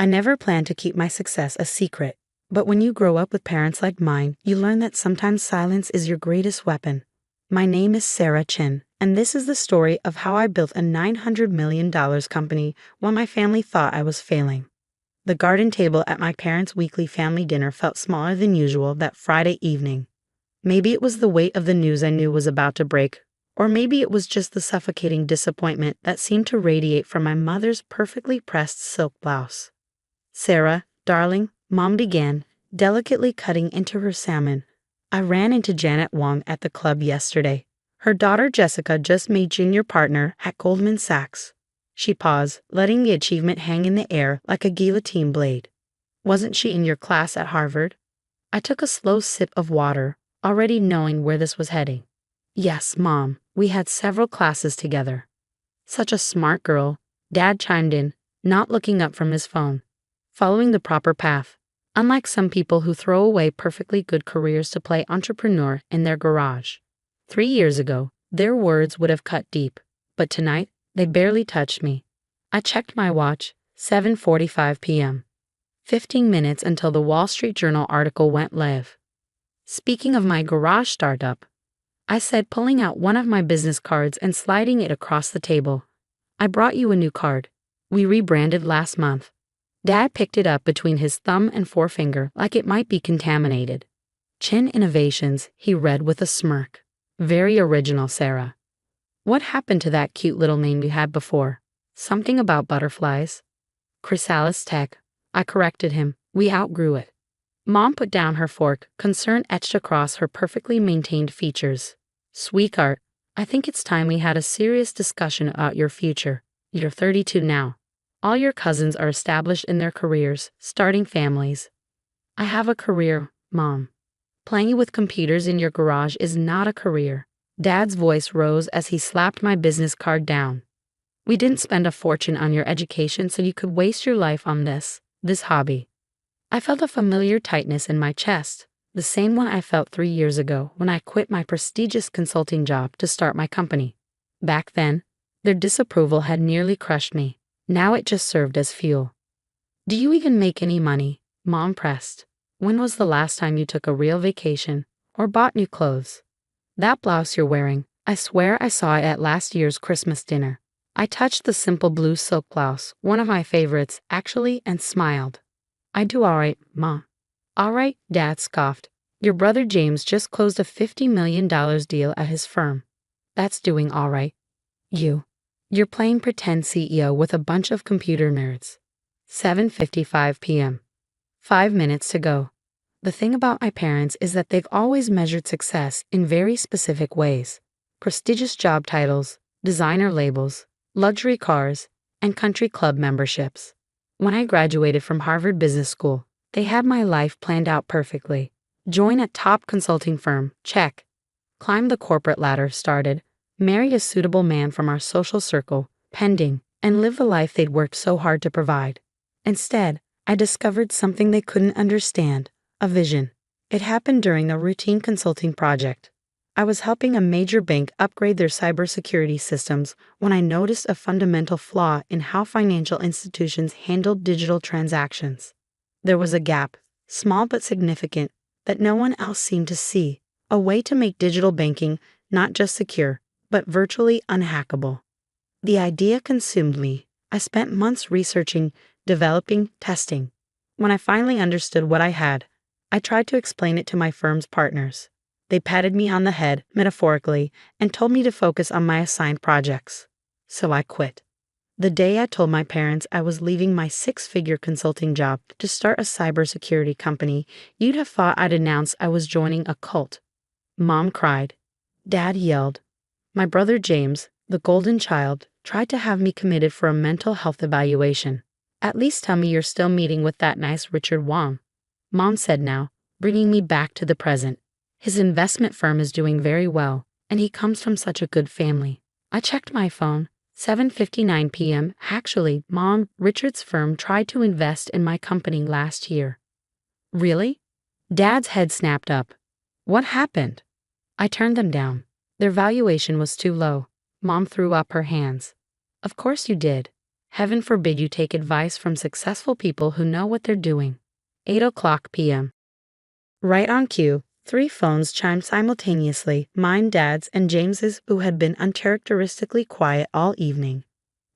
I never planned to keep my success a secret, but when you grow up with parents like mine, you learn that sometimes silence is your greatest weapon. My name is Sarah Chin, and this is the story of how I built a $900 million company while my family thought I was failing. The garden table at my parents' weekly family dinner felt smaller than usual that Friday evening. Maybe it was the weight of the news I knew was about to break, or maybe it was just the suffocating disappointment that seemed to radiate from my mother's perfectly pressed silk blouse. "Sarah, darling," Mom began, delicately cutting into her salmon. "I ran into Janet Wong at the club yesterday. Her daughter Jessica just made junior partner at Goldman Sachs." She paused, letting the achievement hang in the air like a guillotine blade. "Wasn't she in your class at Harvard?" I took a slow sip of water, already knowing where this was heading. "Yes, Mom, we had several classes together." "Such a smart girl," Dad chimed in, not looking up from his phone. "Following the proper path. Unlike some people who throw away perfectly good careers to play entrepreneur in their garage." 3 years ago, their words would have cut deep, but tonight, they barely touched me. I checked my watch, 7:45 p.m. 15 minutes until the Wall Street Journal article went live. "Speaking of my garage startup," I said, pulling out one of my business cards and sliding it across the table. "I brought you a new card. We rebranded last month." Dad picked it up between his thumb and forefinger like it might be contaminated. "Chin Innovations," he read with a smirk. "Very original, Sarah. What happened to that cute little name you had before? Something about butterflies?" "Chrysalis Tech," I corrected him. "We outgrew it." Mom put down her fork, concern etched across her perfectly maintained features. "Sweetheart, I think it's time we had a serious discussion about your future. You're 32 now. All your cousins are established in their careers, starting families." "I have a career, Mom. Playing with computers in your garage is not a career." Dad's voice rose as he slapped my business card down. "We didn't spend a fortune on your education so you could waste your life on this hobby." I felt a familiar tightness in my chest, the same one I felt 3 years ago when I quit my prestigious consulting job to start my company. Back then, their disapproval had nearly crushed me. Now it just served as fuel. "Do you even make any money?" Mom pressed. "When was the last time you took a real vacation or bought new clothes? That blouse you're wearing, I swear I saw it at last year's Christmas dinner." I touched the simple blue silk blouse, one of my favorites, actually, and smiled. "I do all right, Ma." "All right," Dad scoffed. "Your brother James just closed a $50 million deal at his firm. That's doing all right. You're playing pretend CEO with a bunch of computer nerds." 7:55 p.m. 5 minutes to go. The thing about my parents is that they've always measured success in very specific ways. Prestigious job titles, designer labels, luxury cars, and country club memberships. When I graduated from Harvard Business School, they had my life planned out perfectly. Join a top consulting firm, check. Climb the corporate ladder, started. Marry a suitable man from our social circle, pending, and live the life they'd worked so hard to provide. Instead, I discovered something they couldn't understand, a vision. It happened during a routine consulting project. I was helping a major bank upgrade their cybersecurity systems when I noticed a fundamental flaw in how financial institutions handled digital transactions. There was a gap, small but significant, that no one else seemed to see, a way to make digital banking not just secure, but virtually unhackable. The idea consumed me. I spent months researching, developing, testing. When I finally understood what I had, I tried to explain it to my firm's partners. They patted me on the head, metaphorically, and told me to focus on my assigned projects. So I quit. The day I told my parents I was leaving my 6-figure consulting job to start a cybersecurity company, you'd have thought I'd announced I was joining a cult. Mom cried. Dad yelled. My brother James, the golden child, tried to have me committed for a mental health evaluation. "At least tell me you're still meeting with that nice Richard Wong," Mom said now, bringing me back to the present. "His investment firm is doing very well, and he comes from such a good family." I checked my phone. 7:59 p.m. Actually, Mom, Richard's firm tried to invest in my company last year. Really? Dad's head snapped up. What happened? I turned them down. Their valuation was too low. Mom threw up her hands. Of course you did. Heaven forbid you take advice from successful people who know what they're doing. 8 o'clock p.m. Right on cue, 3 phones chimed simultaneously, mine, Dad's, and James's, who had been uncharacteristically quiet all evening.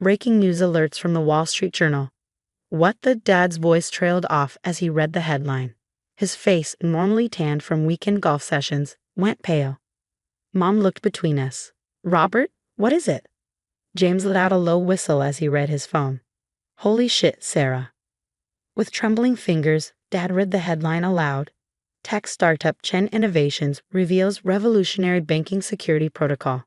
Breaking news alerts from the Wall Street Journal. What the Dad's voice trailed off as he read the headline. His face, normally tanned from weekend golf sessions, went pale. Mom looked between us. Robert, what is it? James let out a low whistle as he read his phone. Holy shit, Sarah. With trembling fingers, Dad read the headline aloud. Tech startup Chen Innovations reveals revolutionary banking security protocol.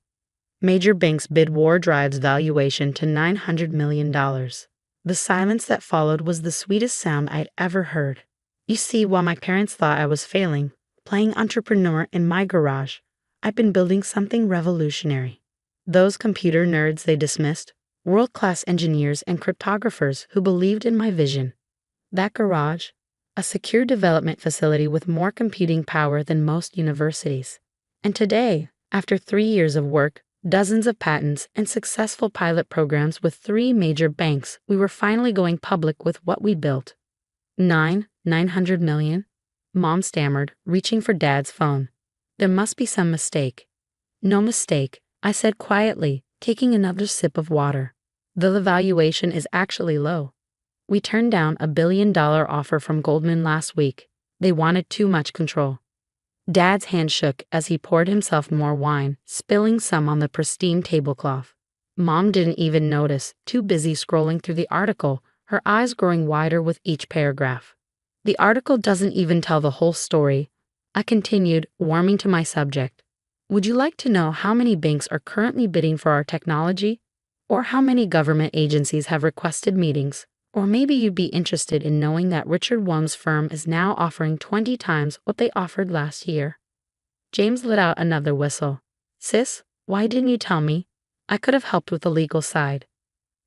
Major banks bid war drives valuation to $900 million. The silence that followed was the sweetest sound I'd ever heard. You see, while my parents thought I was failing, playing entrepreneur in my garage, I've been building something revolutionary. Those computer nerds they dismissed, world-class engineers and cryptographers who believed in my vision. That garage, a secure development facility with more computing power than most universities. And today, after 3 years of work, dozens of patents, and successful pilot programs with 3 major banks, we were finally going public with what we built. 900 million? Mom stammered, reaching for Dad's phone. There must be some mistake. No mistake, I said quietly, taking another sip of water. The valuation is actually low. We turned down a $1 billion offer from Goldman last week. They wanted too much control. Dad's hand shook as he poured himself more wine, spilling some on the pristine tablecloth. Mom didn't even notice, too busy scrolling through the article, her eyes growing wider with each paragraph. The article doesn't even tell the whole story. I continued, warming to my subject. Would you like to know how many banks are currently bidding for our technology? Or how many government agencies have requested meetings? Or maybe you'd be interested in knowing that Richard Wong's firm is now offering 20 times what they offered last year. James let out another whistle. Sis, why didn't you tell me? I could have helped with the legal side.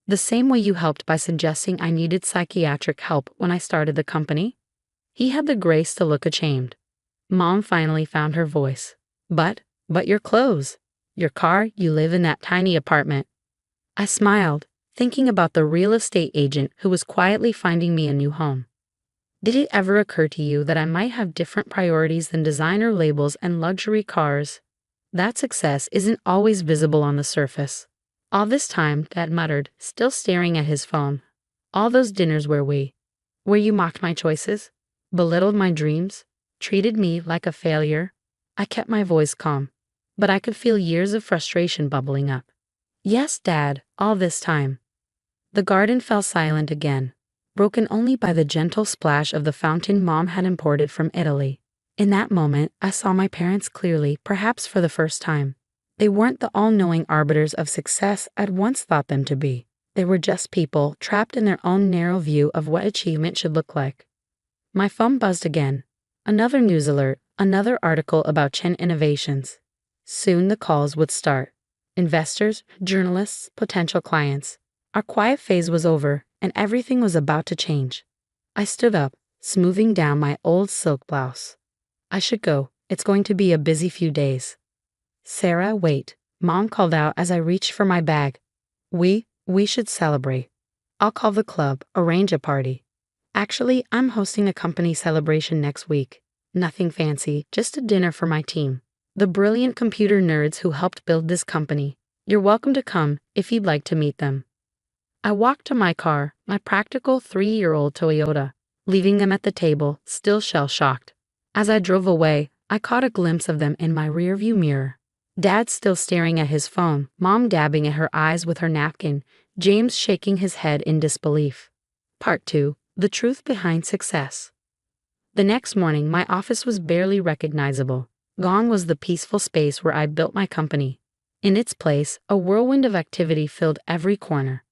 The same way you helped by suggesting I needed psychiatric help when I started the company? He had the grace to look ashamed. Mom finally found her voice. But your clothes, your car, you live in that tiny apartment. I smiled, thinking about the real estate agent who was quietly finding me a new home. Did it ever occur to you that I might have different priorities than designer labels and luxury cars? That success isn't always visible on the surface. All this time, Dad muttered, still staring at his phone. All those dinners where you mocked my choices, belittled my dreams, treated me like a failure. I kept my voice calm, but I could feel years of frustration bubbling up. Yes, Dad, all this time. The garden fell silent again, broken only by the gentle splash of the fountain Mom had imported from Italy. In that moment, I saw my parents clearly, perhaps for the first time. They weren't the all-knowing arbiters of success I'd once thought them to be. They were just people trapped in their own narrow view of what achievement should look like. My phone buzzed again. Another news alert, another article about Chen Innovations. Soon the calls would start. Investors, journalists, potential clients. Our quiet phase was over, and everything was about to change. I stood up, smoothing down my old silk blouse. I should go. It's going to be a busy few days. Sarah, wait, Mom called out as I reached for my bag. We should celebrate. I'll call the club, arrange a party. Actually, I'm hosting a company celebration next week. Nothing fancy, just a dinner for my team. The brilliant computer nerds who helped build this company. You're welcome to come if you'd like to meet them. I walked to my car, my practical 3-year-old Toyota, leaving them at the table, still shell-shocked. As I drove away, I caught a glimpse of them in my rearview mirror. Dad still staring at his phone, Mom dabbing at her eyes with her napkin, James shaking his head in disbelief. Part 2. The Truth Behind Success. The next morning, my office was barely recognizable. Gone was the peaceful space where I built my company. In its place, a whirlwind of activity filled every corner.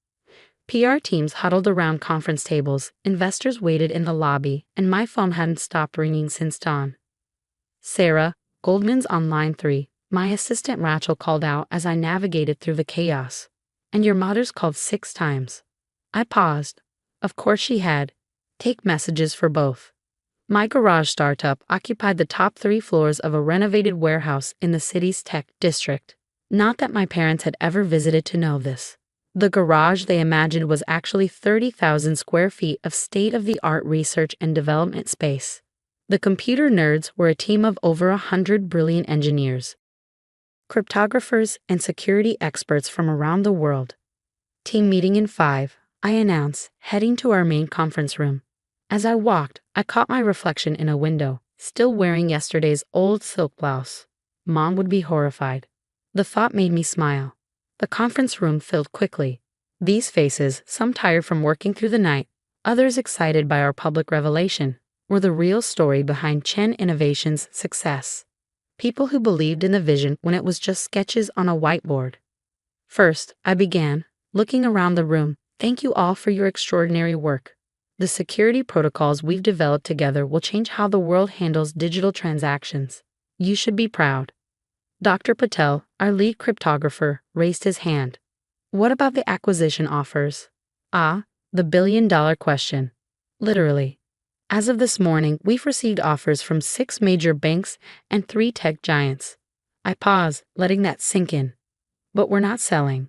PR teams huddled around conference tables, investors waited in the lobby, and my phone hadn't stopped ringing since dawn. Sarah, Goldman's on line 3, my assistant Rachel called out as I navigated through the chaos. And your mother's called 6 times. I paused. Of course she had. Take messages for both. My garage startup occupied the top 3 floors of a renovated warehouse in the city's tech district. Not that my parents had ever visited to know this. The garage they imagined was actually 30,000 square feet of state-of-the-art research and development space. The computer nerds were a team of over 100 brilliant engineers, cryptographers, and security experts from around the world. Team meeting in 5, I announced, heading to our main conference room. As I walked, I caught my reflection in a window, still wearing yesterday's old silk blouse. Mom would be horrified. The thought made me smile. The conference room filled quickly. These faces, some tired from working through the night, others excited by our public revelation, were the real story behind Chen Innovations' success. People who believed in the vision when it was just sketches on a whiteboard. First, I began, looking around the room. Thank you all for your extraordinary work. The security protocols we've developed together will change how the world handles digital transactions. You should be proud. Dr. Patel, our lead cryptographer, raised his hand. What about the acquisition offers? Ah, the billion-dollar question. Literally. As of this morning, we've received offers from 6 major banks and 3 tech giants. I paused, letting that sink in. But we're not selling.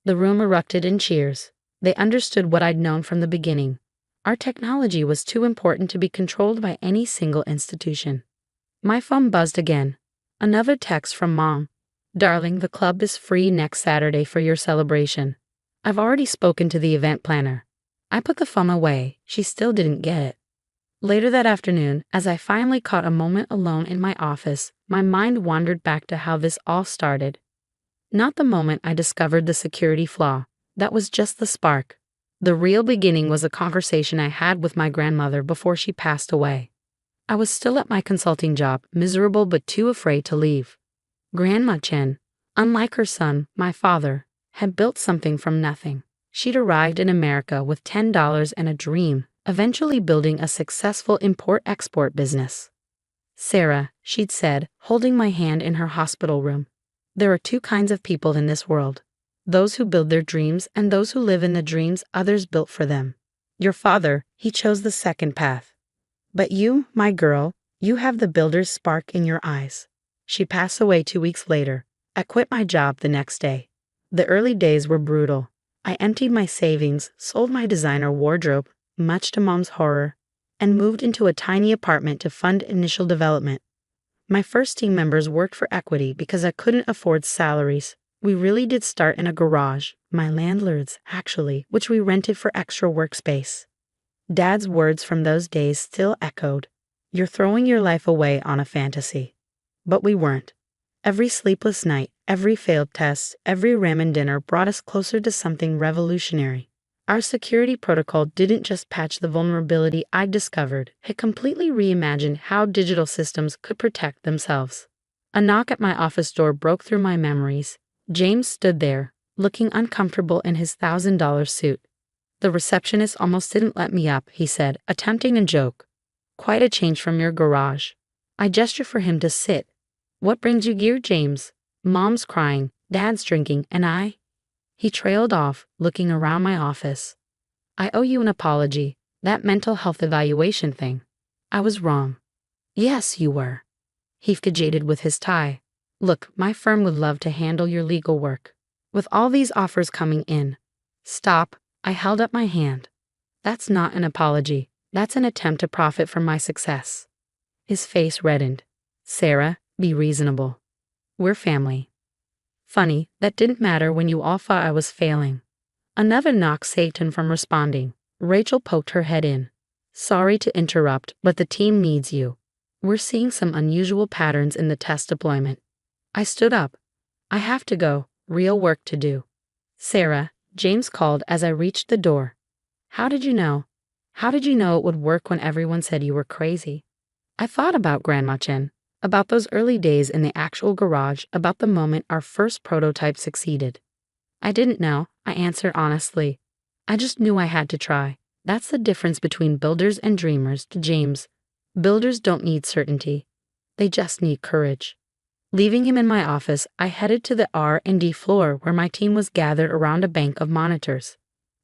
The room erupted in cheers. They understood what I'd known from the beginning. Our technology was too important to be controlled by any single institution. My phone buzzed again. Another text from Mom. Darling, the club is free next Saturday for your celebration. I've already spoken to the event planner. I put the phone away. She still didn't get it. Later that afternoon, as I finally caught a moment alone in my office, my mind wandered back to how this all started. Not the moment I discovered the security flaw. That was just the spark. The real beginning was a conversation I had with my grandmother before she passed away. I was still at my consulting job, miserable but too afraid to leave. Grandma Chen, unlike her son, my father, had built something from nothing. She'd arrived in America with $10 and a dream, eventually building a successful import-export business. Sarah, she'd said, holding my hand in her hospital room. There are 2 kinds of people in this world. Those who build their dreams and those who live in the dreams others built for them. Your father, he chose the second path. But you, my girl, you have the builder's spark in your eyes. She passed away 2 weeks later. I quit my job the next day. The early days were brutal. I emptied my savings, sold my designer wardrobe, much to Mom's horror, and moved into a tiny apartment to fund initial development. My first team members worked for equity because I couldn't afford salaries. We really did start in a garage, my landlord's, actually, which we rented for extra workspace. Dad's words from those days still echoed. You're throwing your life away on a fantasy. But we weren't. Every sleepless night, every failed test, every ramen dinner brought us closer to something revolutionary. Our security protocol didn't just patch the vulnerability I'd discovered, it completely reimagined how digital systems could protect themselves. A knock at my office door broke through my memories. James stood there, looking uncomfortable in his $1,000 suit. The receptionist almost didn't let me up, he said, attempting a joke. Quite a change from your garage. I gestured for him to sit. What brings you here, James? Mom's crying, Dad's drinking, and I? He trailed off, looking around my office. I owe you an apology. That mental health evaluation thing. I was wrong. Yes, you were. He fidgeted with his tie. Look, my firm would love to handle your legal work. With all these offers coming in. Stop. I held up my hand. That's not an apology. That's an attempt to profit from my success. His face reddened. Sarah, be reasonable. We're family. Funny, that didn't matter when you all thought I was failing. Another knock saved him from responding. Rachel poked her head in. Sorry to interrupt, but the team needs you. We're seeing some unusual patterns in the test deployment. I stood up. I have to go. Real work to do. Sarah, James called as I reached the door. How did you know? How did you know it would work when everyone said you were crazy? I thought about Grandma Chen, about those early days in the actual garage, about the moment our first prototype succeeded. I didn't know, I answered honestly. I just knew I had to try. That's the difference between builders and dreamers, to James. Builders don't need certainty. They just need courage. Leaving him in my office, I headed to the R&D floor where my team was gathered around a bank of monitors.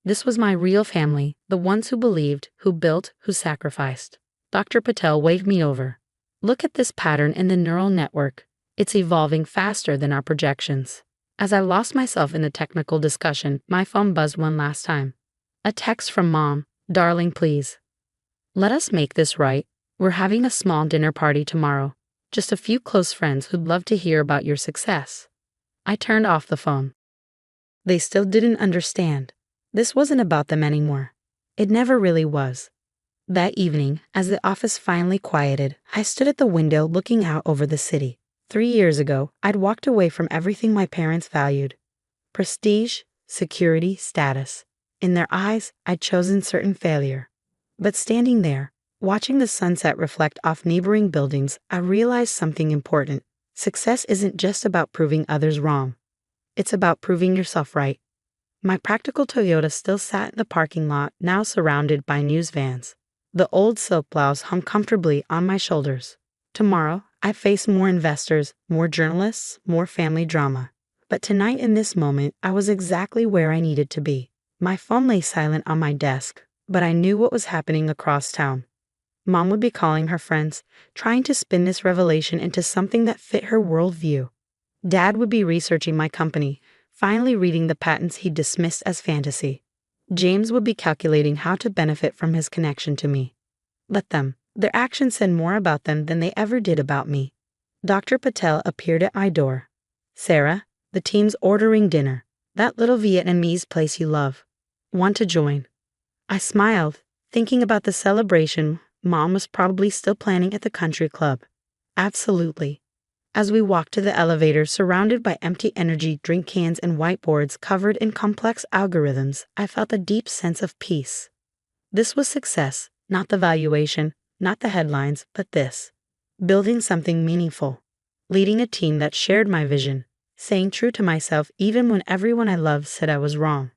This was my real family, the ones who believed, who built, who sacrificed. Dr. Patel waved me over. Look at this pattern in the neural network. It's evolving faster than our projections. As I lost myself in the technical discussion, my phone buzzed one last time. A text from Mom. Darling, please. Let us make this right. We're having a small dinner party tomorrow. Just a few close friends who'd love to hear about your success. I turned off the phone. They still didn't understand. This wasn't about them anymore. It never really was. That evening, as the office finally quieted, I stood at the window looking out over the city. 3 years ago, I'd walked away from everything my parents valued. Prestige, security, status. In their eyes, I'd chosen certain failure. But standing there, watching the sunset reflect off neighboring buildings, I realized something important. Success isn't just about proving others wrong. It's about proving yourself right. My practical Toyota still sat in the parking lot, now surrounded by news vans. The old silk blouse hung comfortably on my shoulders. Tomorrow, I face more investors, more journalists, more family drama. But tonight in this moment, I was exactly where I needed to be. My phone lay silent on my desk, but I knew what was happening across town. Mom would be calling her friends, trying to spin this revelation into something that fit her worldview. Dad would be researching my company, finally reading the patents he'd dismissed as fantasy. James would be calculating how to benefit from his connection to me. Let them. Their actions said more about them than they ever did about me. Dr. Patel appeared at my door. Sarah, the team's ordering dinner. That little Vietnamese place you love. Want to join? I smiled, thinking about the celebration Mom was probably still planning at the country club. Absolutely. As we walked to the elevator surrounded by empty energy drink cans and whiteboards covered in complex algorithms, I felt a deep sense of peace. This was success, not the valuation, not the headlines, but this. Building something meaningful. Leading a team that shared my vision. Staying true to myself even when everyone I loved said I was wrong.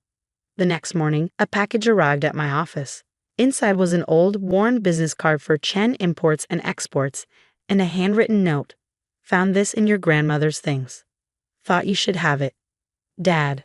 The next morning, a package arrived at my office. Inside was an old, worn business card for Chen Imports and Exports, and a handwritten note. Found this in your grandmother's things. Thought you should have it. Dad.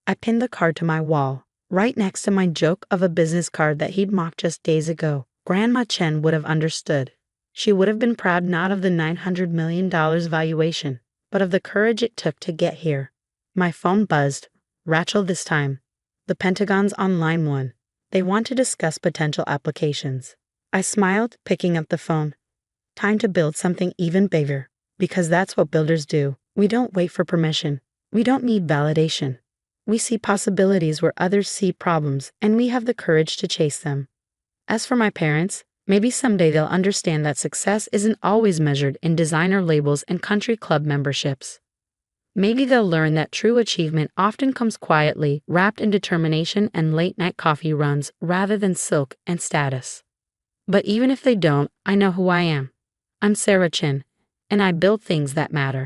I pinned the card to my wall, right next to my joke of a business card that he'd mocked just days ago. Grandma Chen would have understood. She would have been proud not of the $900 million valuation, but of the courage it took to get here. My phone buzzed. Rachel this time. The Pentagon's on line 1. They want to discuss potential applications. I smiled, picking up the phone. Time to build something even bigger. Because that's what builders do. We don't wait for permission. We don't need validation. We see possibilities where others see problems, and we have the courage to chase them. As for my parents, maybe someday they'll understand that success isn't always measured in designer labels and country club memberships. Maybe they'll learn that true achievement often comes quietly, wrapped in determination and late-night coffee runs rather than silk and status. But even if they don't, I know who I am. I'm Sarah Chin, and I build things that matter.